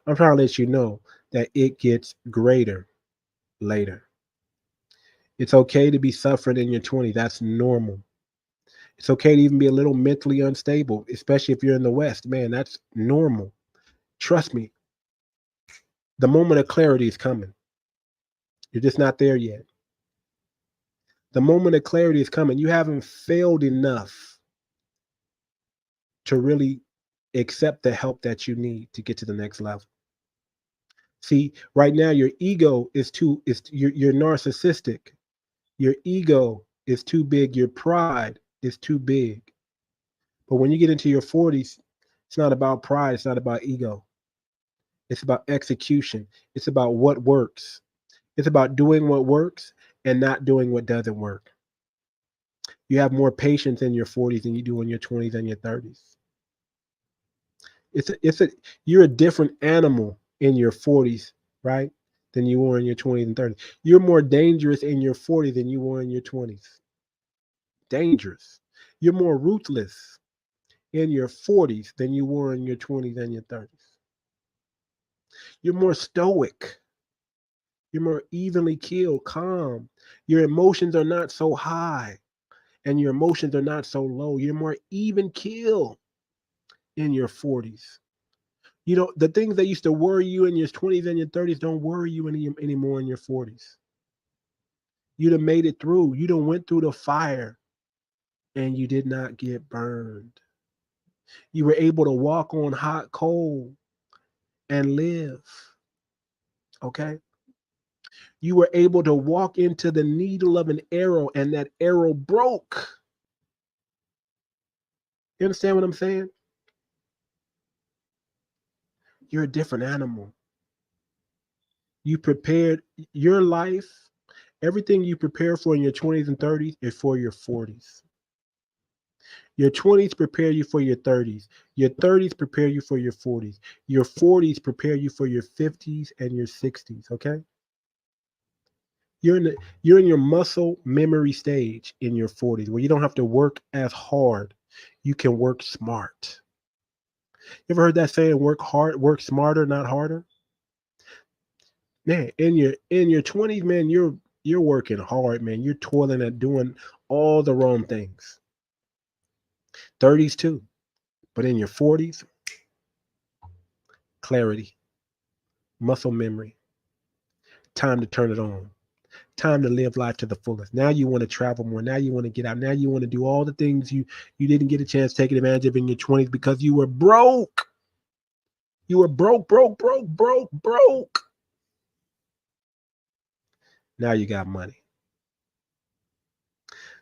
Speaker 1: I'm trying to let you know that it gets greater later. It's okay to be suffering in your 20s. That's normal. It's okay to even be a little mentally unstable, especially if you're in the West. Man, that's normal. Trust me. The moment of clarity is coming. You're just not there yet. The moment of clarity is coming. You haven't failed enough to really accept the help that you need to get to the next level. See, right now your ego you're narcissistic. Your ego is too big. Your pride is too big. But when you get into your 40s, it's not about pride. It's not about ego. It's about execution. It's about what works. It's about doing what works and not doing what doesn't work. You have more patience in your 40s than you do in your 20s and your 30s. You're a different animal in your 40s, right? Than you were in your 20s and 30s. You're more dangerous in your 40s than you were in your 20s. Dangerous. You're more ruthless in your 40s than you were in your 20s and your 30s. You're more stoic. You're more evenly keeled, calm. Your emotions are not so high and your emotions are not so low. You're more even keel in your 40s. You know, the things that used to worry you in your 20s and your 30s don't worry you anymore in your 40s. You'd have made it through. You done went through the fire and you did not get burned. You were able to walk on hot coal and live. Okay? You were able to walk into the needle of an arrow and that arrow broke. You understand what I'm saying? You're a different animal. You prepared your life. Everything you prepare for in your 20s and 30s is for your 40s. Your 20s prepare you for your 30s. Your 30s prepare you for your 40s. Your 40s prepare you for your 50s and your 60s, okay? You're in your muscle memory stage in your 40s where you don't have to work as hard. You can work smart. You ever heard that saying, work hard, work smarter, not harder? Man, in your 20s, man, you're working hard, man. You're toiling at doing all the wrong things. 30s too. But in your 40s, clarity, muscle memory, time to turn it on, time to live life to the fullest. Now you want to travel more. Now you want to get out. Now you want to do all the things you didn't get a chance to take advantage of in your 20s because you were broke. You were broke. Now you got money.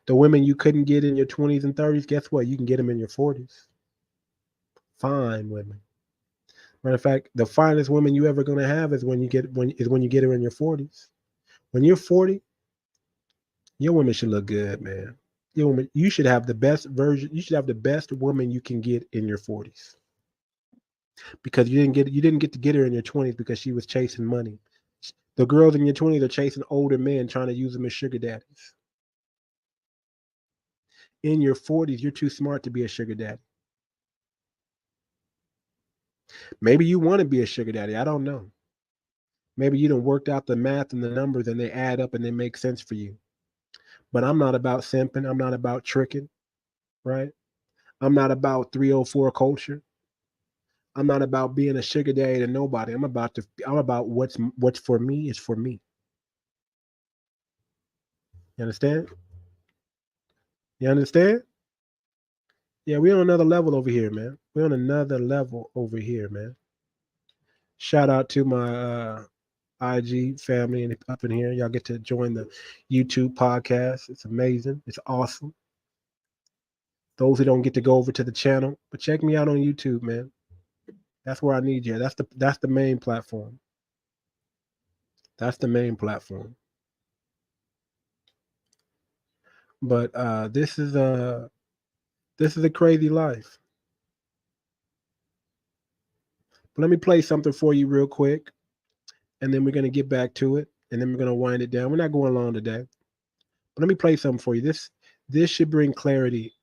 Speaker 1: The women you couldn't get in your 20s and 30s, guess what? You can get them in your 40s. Fine women. Matter of fact, the finest women you ever gonna have is when you get her in your 40s. When you're 40, your woman should look good, man. You should have the best version. You should have the best woman you can get in your 40s. Because you didn't get to get her in your 20s because she was chasing money. The girls in your 20s are chasing older men trying to use them as sugar daddies. In your 40s, you're too smart to be a sugar daddy. Maybe you want to be a sugar daddy. I don't know. Maybe you done worked out the math and the numbers and they add up and they make sense for you. But I'm not about simping. I'm not about tricking, right? I'm not about 304 culture. I'm not about being a sugar daddy to nobody. I'm about what's for me is for me. You understand? You understand? Yeah, we're on another level over here, man. We're on another level over here, man. Shout out to my IG family and up in here. Y'all get to join the YouTube podcast. It's amazing. It's awesome. Those who don't get to go over to the channel, but check me out on YouTube, man. That's where I need you. That's the main platform. That's the main platform. But this is a crazy life. But let me play something for you real quick, and then we're gonna get back to it, and then we're gonna wind it down. We're not going long today, but let me play something for you. This should bring clarity,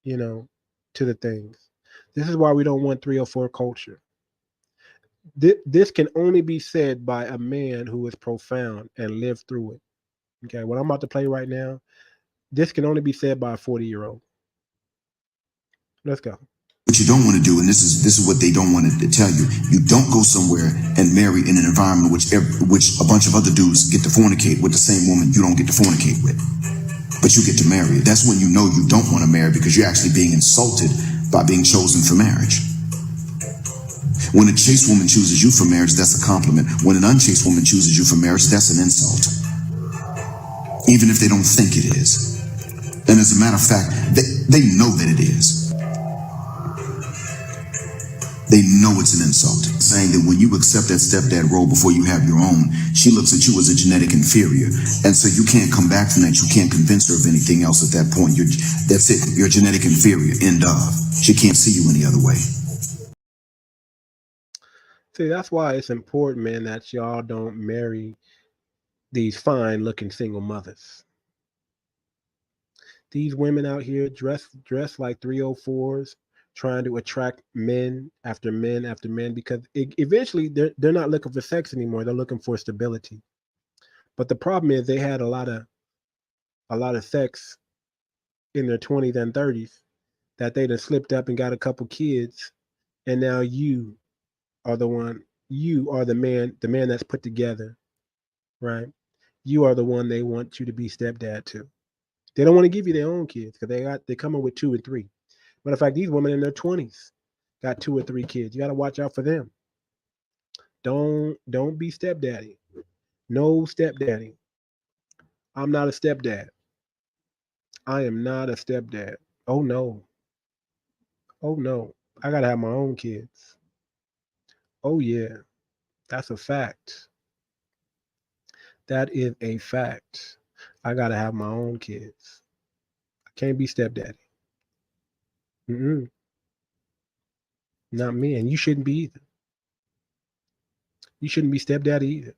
Speaker 1: to the things. This is why we don't want 304 culture. This can only be said by a man who is profound and lived through it. Okay, what I'm about to play right now, this can only be said by a 40-year-old. Let's go.
Speaker 7: What you don't want to do, and this is what they don't want to tell you, you don't go somewhere and marry in an environment which a bunch of other dudes get to fornicate with the same woman you don't get to fornicate with, but you get to marry. That's when you know you don't want to marry, because you're actually being insulted by being chosen for marriage. When a chaste woman chooses you for marriage, that's a compliment. When an unchaste woman chooses you for marriage, that's an insult, even if they don't think it is. And as a matter of fact, they know that it is. They know it's an insult. Saying that when you accept that stepdad role before you have your own, she looks at you as a genetic inferior. And so you can't come back from that. You can't convince her of anything else at that point. That's it. You're genetic inferior. End of. She can't see you any other way.
Speaker 1: See, that's why it's important, man, that y'all don't marry these fine-looking single mothers. These women out here dressed like 304s, trying to attract men after men after men, because eventually they're not looking for sex anymore. They're looking for stability. But the problem is they had a lot of sex in their 20s and 30s that they done slipped up and got a couple kids, and now you are the man that's put together, right? You are the one they want you to be stepdad to. They don't want to give you their own kids because they're coming with 2 and 3. Matter of fact, these women in their 20s got 2 or 3 kids. You got to watch out for them. Don't be stepdaddy. No stepdaddy. I'm not a stepdad. I am not a stepdad. Oh no. Oh no. I gotta have my own kids. Oh yeah. That's a fact. That is a fact. I gotta have my own kids. I can't be stepdaddy. Not me, and you shouldn't be either. You shouldn't be stepdaddy either.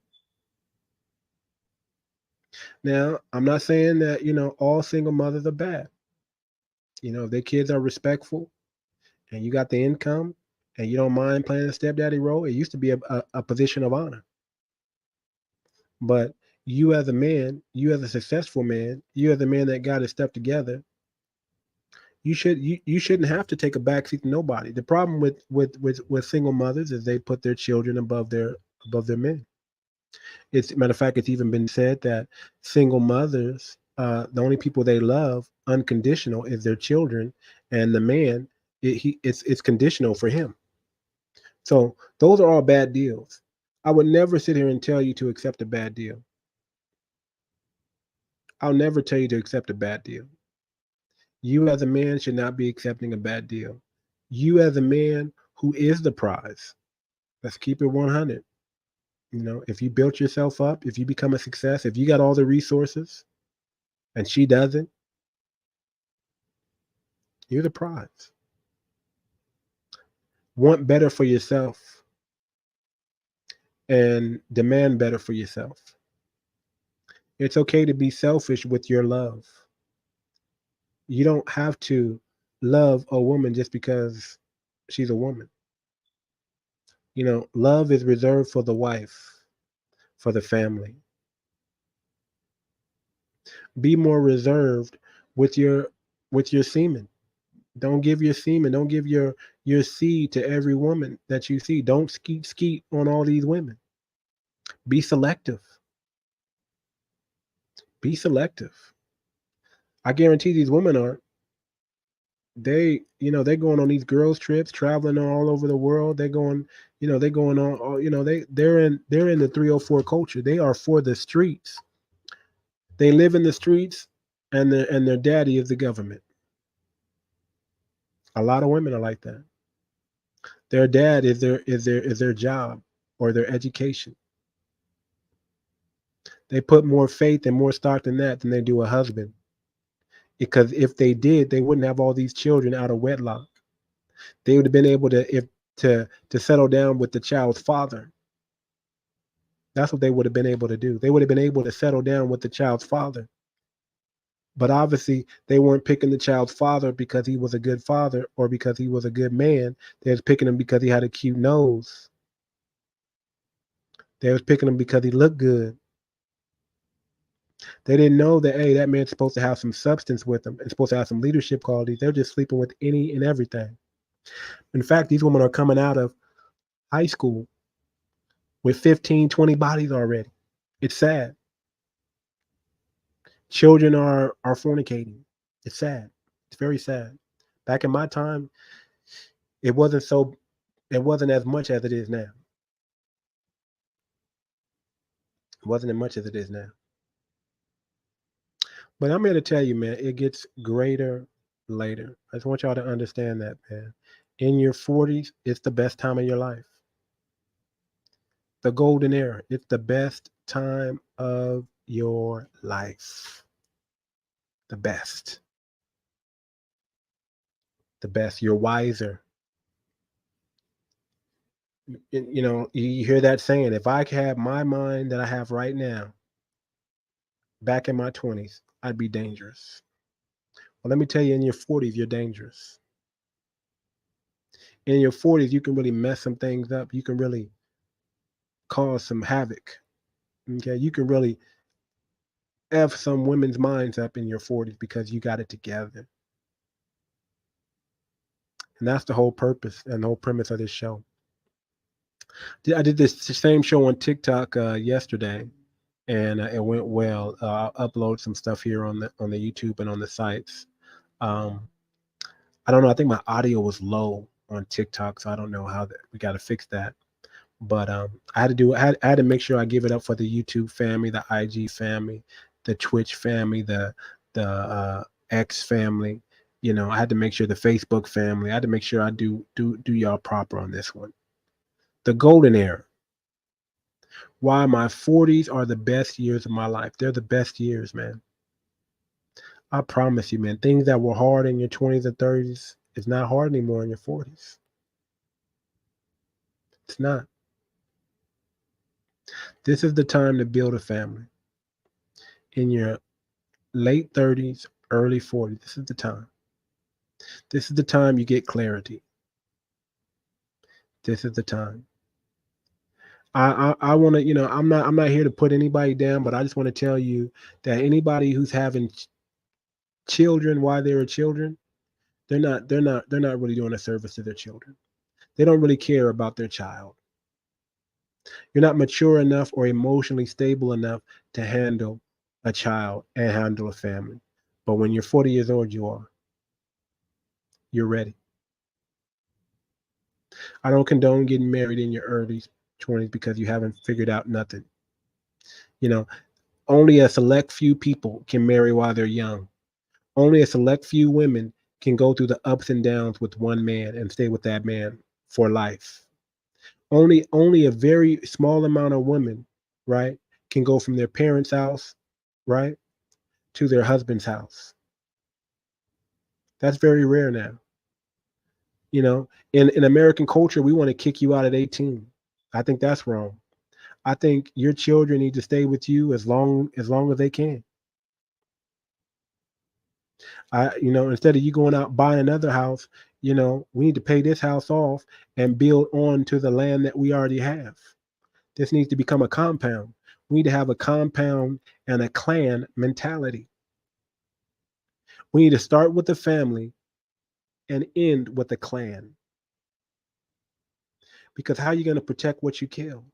Speaker 1: Now, I'm not saying that, all single mothers are bad. If their kids are respectful and you got the income and you don't mind playing a stepdaddy role, it used to be a position of honor. But you as a man, you as a successful man, you as a man that got his stuff together, you shouldn't have to take a backseat to nobody. The problem with single mothers is they put their children above their men. It's matter of fact, it's even been said that single mothers, the only people they love unconditional is their children, and the man, it's conditional for him. So those are all bad deals. I would never sit here and tell you to accept a bad deal. I'll never tell you to accept a bad deal. You as a man should not be accepting a bad deal. You as a man who is the prize. Let's keep it 100. If you built yourself up, if you become a success, if you got all the resources and she doesn't, you're the prize. Want better for yourself and demand better for yourself. It's okay to be selfish with your love. You don't have to love a woman just because she's a woman. Love is reserved for the wife. for the family. Be more reserved with your semen. Don't give your semen, don't give your seed to every woman that you see. Don't skeet on all these women. Be selective. Be selective. I guarantee these women aren't. They're going on these girls trips, traveling all over the world. They're going, they're going on, they're in the 304 culture. They are for the streets. They live in the streets, and their daddy is the government. A lot of women are like that. Their dad is their job or their education. They put more faith and more stock in that than they do a husband. Because if they did, they wouldn't have all these children out of wedlock. They would have been able to settle down with the child's father. That's what they would have been able to do. They would have been able to settle down with the child's father. But obviously, they weren't picking the child's father because he was a good father or because he was a good man. They was picking him because he had a cute nose. They was picking him because he looked good. They didn't know that, hey, that man's supposed to have some substance with him and supposed to have some leadership qualities. They're just sleeping with any and everything. In fact, these women are coming out of high school with 15, 20 bodies already. It's sad. Children are fornicating. It's sad. It's very sad. Back in my time, it wasn't as much as it is now. It wasn't as much as it is now. But I'm here to tell you, man, it gets greater later. I just want y'all to understand that, man. In your 40s, it's the best time of your life. The golden era. It's the best time of your life. The best. The best. You're wiser. You hear that saying, if I had my mind that I have right now, back in my 20s, I'd be dangerous. Well, let me tell you, in your 40s, you're dangerous. In your 40s, you can really mess some things up. You can really cause some havoc. Okay, you can really F some women's minds up in your 40s because you got it together. And that's the whole purpose and the whole premise of this show. I did this same show on TikTok yesterday, and it went well. I'll upload some stuff here on the YouTube and on the sites. I don't know. I think my audio was low on TikTok, so I don't know how we got to fix that. But I had to make sure I give it up for the YouTube family, the IG family, the Twitch family, the X family. I had to make sure the Facebook family. I had to make sure I do y'all proper on this one. The golden era. Why my 40s are the best years of my life. They're the best years, man. I promise you, man. Things that were hard in your 20s and 30s is not hard anymore in your 40s. It's not. This is the time to build a family. In your late 30s, early 40s, this is the time. This is the time you get clarity. This is the time. I want to, I'm not here to put anybody down, but I just want to tell you that anybody who's having children while they were children, they're not really doing a service to their children. They don't really care about their child. You're not mature enough or emotionally stable enough to handle a child and handle a family. But when you're 40 years old, you are. You're ready. I don't condone getting married in your early 20s because you haven't figured out nothing. Only a select few people can marry while they're young. Only a select few women can go through the ups and downs with one man and stay with that man for life. Only a very small amount of women, right, can go from their parents' house, right, to their husband's house. That's very rare now. In American culture, we want to kick you out at 18. I think that's wrong. I think your children need to stay with you as long as they can. Instead of you going out buying another house, we need to pay this house off and build on to the land that we already have. This needs to become a compound. We need to have a compound and a clan mentality. We need to start with the family and end with the clan. Because how are you going to protect what you kill?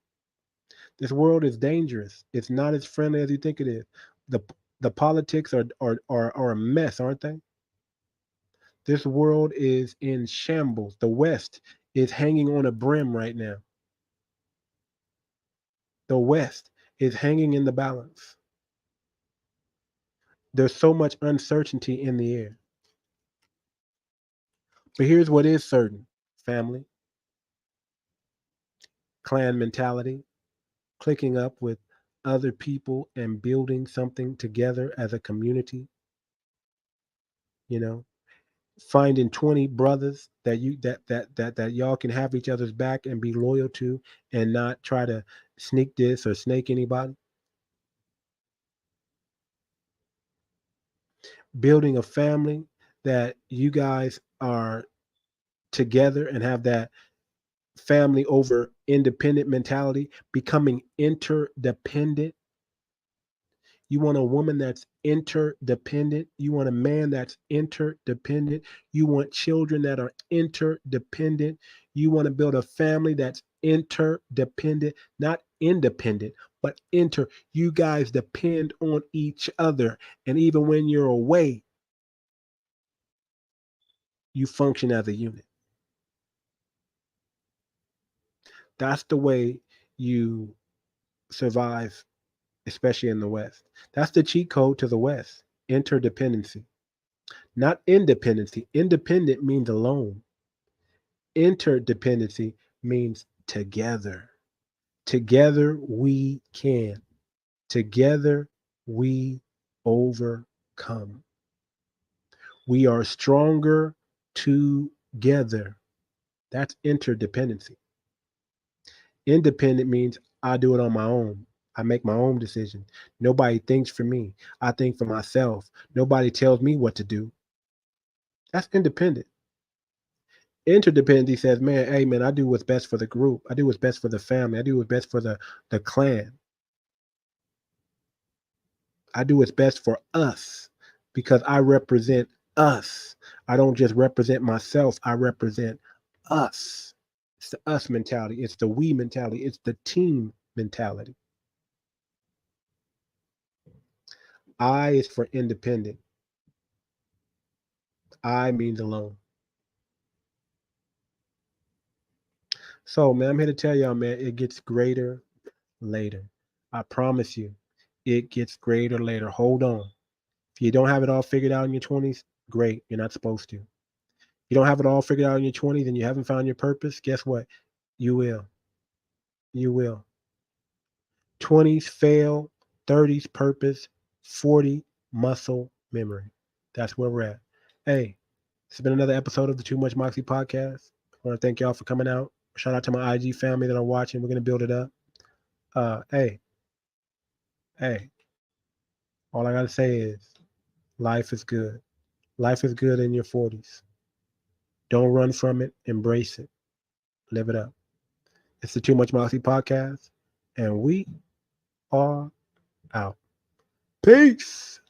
Speaker 1: This world is dangerous. It's not as friendly as you think it is. The politics are a mess, aren't they? This world is in shambles. The West is hanging on a brim right now. The West is hanging in the balance. There's so much uncertainty in the air. But here's what is certain, family. Clan mentality, clicking up with other people and building something together as a community. You know, finding 20 brothers that y'all can have each other's back and be loyal to and not try to sneak this or snake anybody. Building a family that you guys are together and have that family over independent mentality, becoming interdependent. You want a woman that's interdependent. You want a man that's interdependent. You want children that are interdependent. You want to build a family that's interdependent, not independent, but You guys depend on each other. And even when you're away, you function as a unit. That's the way you survive, especially in the West. That's the cheat code to the West. Interdependency, not independency. Independent means alone. Interdependency means together. Together we can. Together we overcome. We are stronger together. That's interdependency. Independent means I do it on my own. I make my own decision. Nobody thinks for me. I think for myself. Nobody tells me what to do. That's independent. Interdependency says, man, hey, man, I do what's best for the group. I do what's best for the family. I do what's best for the clan. I do what's best for us because I represent us. I don't just represent myself. I represent us. It's the us mentality. It's the we mentality. It's the team mentality. I is for independent. I means alone. So, man, I'm here to tell y'all, man, it gets greater later. I promise you, it gets greater later. Hold on. If you don't have it all figured out in your 20s, great. You're not supposed to. You don't have it all figured out in your 20s and you haven't found your purpose, guess what? You will. You will. 20s fail, 30s purpose, 40 muscle memory. That's where we're at. Hey, this has been another episode of the Too Much Moxie podcast. I want to thank y'all for coming out. Shout out to my IG family that are watching. We're going to build it up. Hey, all I got to say is life is good. Life is good in your 40s. Don't run from it. Embrace it. Live it up. It's the Too Much Moxie podcast, and we are out. Peace.